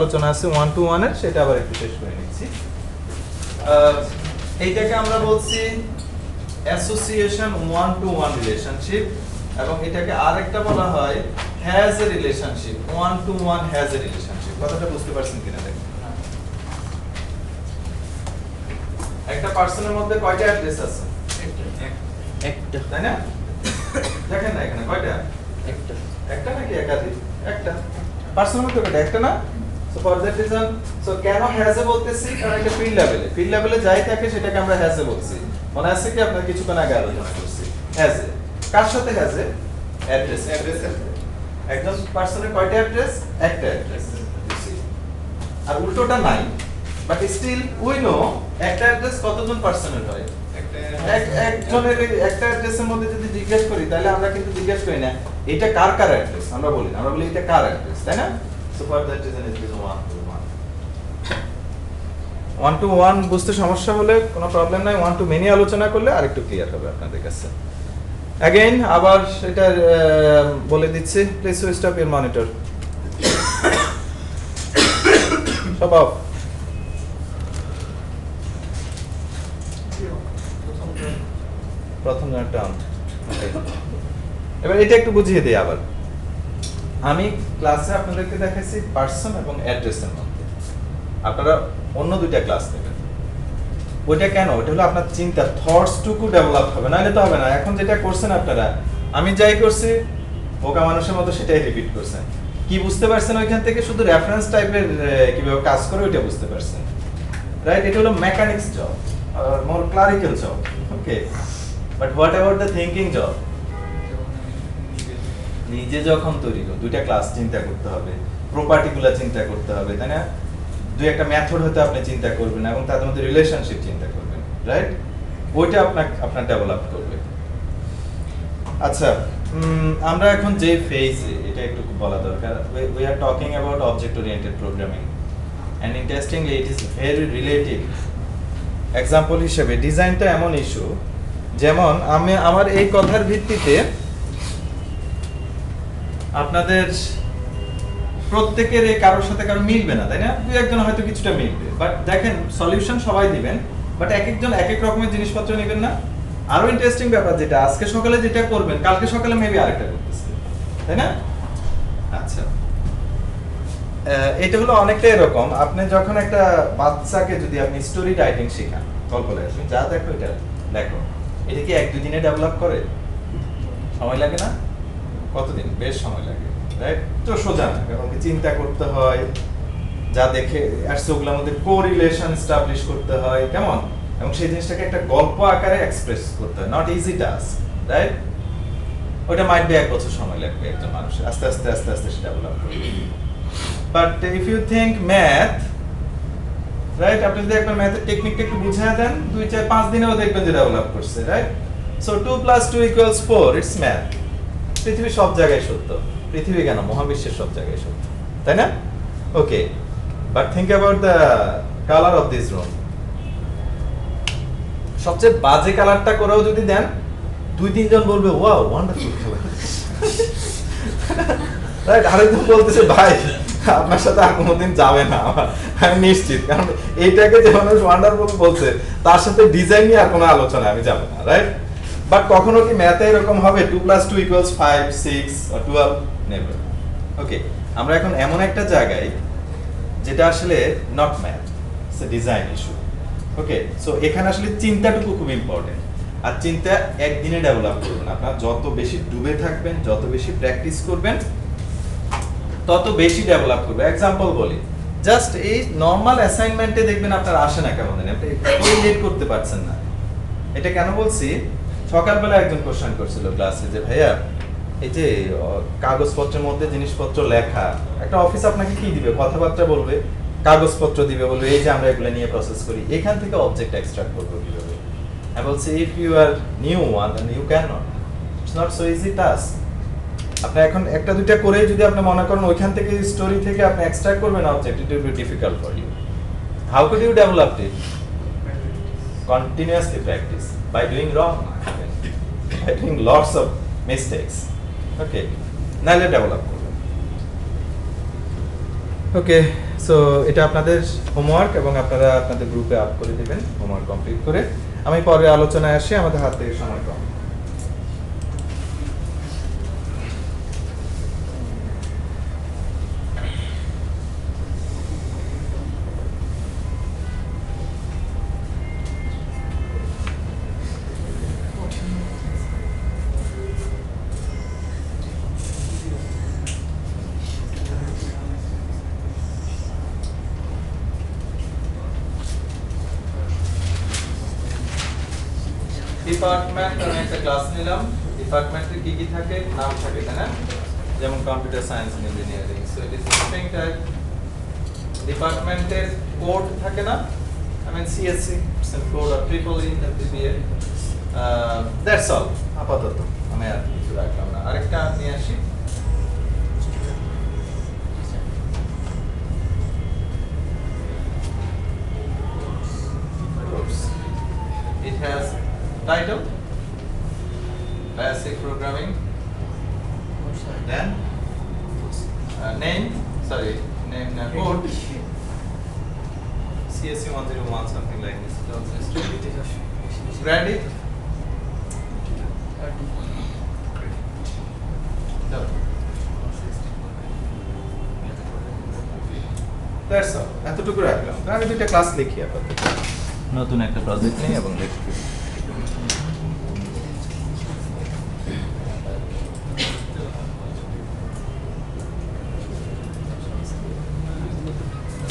আলোচনা আছে 1 to 1 এর, সেটা আবার একটু শেষ করে নিচ্ছি। এইটাকে আমরা বলছি অ্যাসোসিয়েশন 1 to 1 রিলেশনশিপ, এবং এটাকে আরেকটা বলা হয় has a relationship. 1 to 1 has a relationship, কথাটা বুঝতে পারছেন কিনা দেখেন। একটা পার্সনের মধ্যে কয়টা অ্যাড্রেস আছে? একটা, তাই না? দেখেন না এখানে কয়টা? একটা, একটা নাকি একাধিক? একটা। পার্সনের মধ্যে কয়টা? একটা না? So for that reason, so কেন হ্যাজ এ বলতেছি? কারণ এটা ফিল্ড লেভেলে, ফিল্ড লেভেলে যাই থাকে সেটাকে আমরা হ্যাজ এ বলছি। মনে আছে কি আপনারা কিছুক্ষণ আগে আলোচনা করছি হ্যাজ এ। কার সাথে হ্যাজ এ? অ্যাড্রেস। একজন পার্সনের কয়টা অ্যাড্রেস? একটা অ্যাড্রেস। আর উল্টোটা নাই, বাট স্টিল উই নো একটা অ্যাড্রেস কতজন পার্সনের হয়? একজনের একটা অ্যাড্রেসের মধ্যে যদি জিজ্ঞেস করি, তাহলে আমরা কিন্তু জিজ্ঞেস করি না এটা কার কার অ্যাড্রেস, আমরা বলি না, আমরা বলি এটা কার অ্যাড্রেস, তাই না? So for that reason it is 1 to 1। 1 to 1 বুঝতে সমস্যা হলে কোনো প্রবলেম নাই, 1 to many আলোচনা করলে আরেকটু ক্লিয়ার হবে আপনাদের কাছে। অ্যাগেইন আবার এটা বলে দিচ্ছি, please switch off your monitor. সব অফ। প্রথম টার্ম। এবার এটা একটু বুঝিয়ে দিই আবার। আমি ক্লাসে আপনাদেরকে দেখাইছি পার্সন এবং অ্যাড্রেসের মধ্যে, আপনারা অন্য দুইটা ক্লাস নেবেন। ওইটা কেন? ওইটা হলো আপনার চিন্তা, থটস টুকু ডেভেলপ হবে, নাহলে তো হবে না। এখন যেটা করছেন আপনারা, আমি যাই করছি বোকা মানুষের মতো সেটাই রিপিট করছেন। কি বুঝতে পারছেন ওইখান থেকে? শুধু রেফারেন্স টাইপের কিভাবে কাজ করে ওইটা বুঝতে পারছেন, রাইট? এটা হলো mechanics job, more clerical job, okay. But what about the thinking job? নিজে যখন তৈরি করো, দুইটা ক্লাস চিন্তা করতে হবে, প্রপার্টিগুলো চিন্তা করতে হবে, তাই না? দুই একটা মেথড হয়তো আপনি চিন্তা করবেন এবং তাদের মধ্যে রিলেশনশিপ চিন্তা করবেন, রাইট? ওইটা আপনার ডেভেলপ করবে। আচ্ছা, আমরা এখন যে ফেজে, এটা একটু বলা দরকার। We are talking about object oriented programming, and interestingly it is very relative. Example হিসেবে ডিজাইনটা এমন ইস্যু, যেমন আমার এই কথার ভিত্তিতে আপনাদের প্রত্যেকের কারোর সাথে কারো মিলবে না, তাই না? দুই একজন হয়তো কিছুটা মিলবে, বাট দেখেন সলিউশন সবাই দিবেন, বাট এক একজন এক এক রকমের জিনিসপত্র নেবেন না। আরো ইন্টারেস্টিং ব্যাপার, যেটা আজকে সকালে যেটা করবেন কালকে সকালে মেবি আরেকটা করতেছে, তাই না? আচ্ছা, এটা হলো অনেকটা এরকম, আপনি যখন একটা বাচ্চাকে যদি আপনি স্টোরি রাইটিং শেখান, গল্প লেখা, যা দেখো এটা লেখো, এটা কি 1-2 দিনে ডেভেলপ করে? সময় লাগে না? কতদিন? বেশ সময় লাগে, রাইট? তো সোজা না, কারণ চিন্তা করতে হয়, যা দেখে আসছে ওগুলোর মধ্যে কোরিলেশন এস্টাবলিশ করতে হয়, কেমন? এবং সেই জিনিসটাকে একটা গল্প আকারে এক্সপ্রেস করতে হয়, নট ইজি টাস্ক, রাইট? ওটা মাইট বি 1 বছর সময় লাগবে একজন মানুষের, আস্তে আস্তে আস্তে আস্তে সেটা ডেভেলপ করবে। But if you think math, right, আপনি যদি একবার ম্যাথের টেকনিকটা একটু বুঝিয়ে দেন, 2-4-5 দিনেও দেখবেন যে ডেভেলপ করছে, রাইট? So 2 + 2 = 4, it's math. পৃথিবীর সব জায়গায় সত্য, পৃথিবী কেন, মহাবিশ্বের সব জায়গায় সত্য, তাই না? Okay, but think about the colour of this room. সবচেয়ে বাজে কালারটা করেও যদি দেন, 2-3 জন বলবে ওয়াও ওয়ান্ডারফুল কালার, রাইট? আরেকজন বলতেছে ভাই আপনার সাথে আর কোনোদিন যাবে না, আমি নিশ্চিত, কারণ এইটাকে যে মানুষ ওয়ান্ডারফুল বলছে তার সাথে ডিজাইন নিয়ে আর কোনো আলোচনা আমি যাব না, রাইট? বাট কখনো কি ম্যাথে এরকম হবে 2 + 2 = 5, 6 or 12? নেভার। ওকে, আমরা এখন এমন একটা জায়গায় যেটা আসলে not math, it's a design issue. Okay, so এখানে আসলে চিন্তাটুকু খুব ইম্পর্টেন্ট। আর চিন্তা একদিনে ডেভেলপ করবেন, আপনার যত বেশি ডুবে থাকবেন, যত বেশি প্র্যাকটিস করবেন, তত বেশি ডেভেলপ করবে। এক্সাম্পল বলি, জাস্ট এই নরমাল অ্যাসাইনমেন্টে দেখবেন আপনার আসে না কেমন জানি, আপনি কোরিলেট করতে পারছেন না। এটা কেন বলছি? সকালবেলা একজন কোশ্চেন করছিল ক্লাসে যে ভাইয়া এই যে কাগজপত্রের মধ্যে জিনিসপত্র লেখা, একটা অফিস আপনাকে কি দিবে? কথাবার্তা বলবে, কাগজপত্র দিবে, বলবে এই যে আমরা এগুলো নিয়ে প্রসেস করি, এখান থেকে অবজেক্ট এক্সট্রাক্ট করবো কিভাবে? আমি বলছি if you are new one then you can not, it's not so easy task. আপনি এখন একটা দুইটা করে যদি আপনি মনে করেন ওইখান থেকে স্টোরি থেকে আপনি এক্সট্রাক্ট করবেন object, it will be difficult for you. How could you develop it? Continuously practice by doing wrong, by doing lots of mistakes. Okay, নাহলে ডেভেলপ করবেন। ওকে, সো এটা আপনাদের হোমওয়ার্ক এবং আপনারা আপনাদের গ্রুপে আপ করে দিবেন হোমওয়ার্ক কমপ্লিট করে। আমি পরে আলোচনায় আসি, আমাদের হাতে সময় কম। ডিপার্টমেন্ট আমি একটা ক্লাস নিলাম। ডিপার্টমেন্টে কি কি থাকে, নাম থাকে, তাই না? যেমন computer science and engineering, so it is string type. ডিপার্টমেন্টের কোড থাকে না, I mean CSC কোড আর triple E BBA, that's all. আপাতত আমি আর কিছু রাখলাম না। আরেকটা নিয়ে আসি, it has title basic programming, then name code CSC 101 something like this, grade it, that's all। এতটুকু রাখলাম। আমি দুইটা ক্লাস লিখি আপাতত, নতুন একটা প্রজেক্ট নেই এবং লিখি।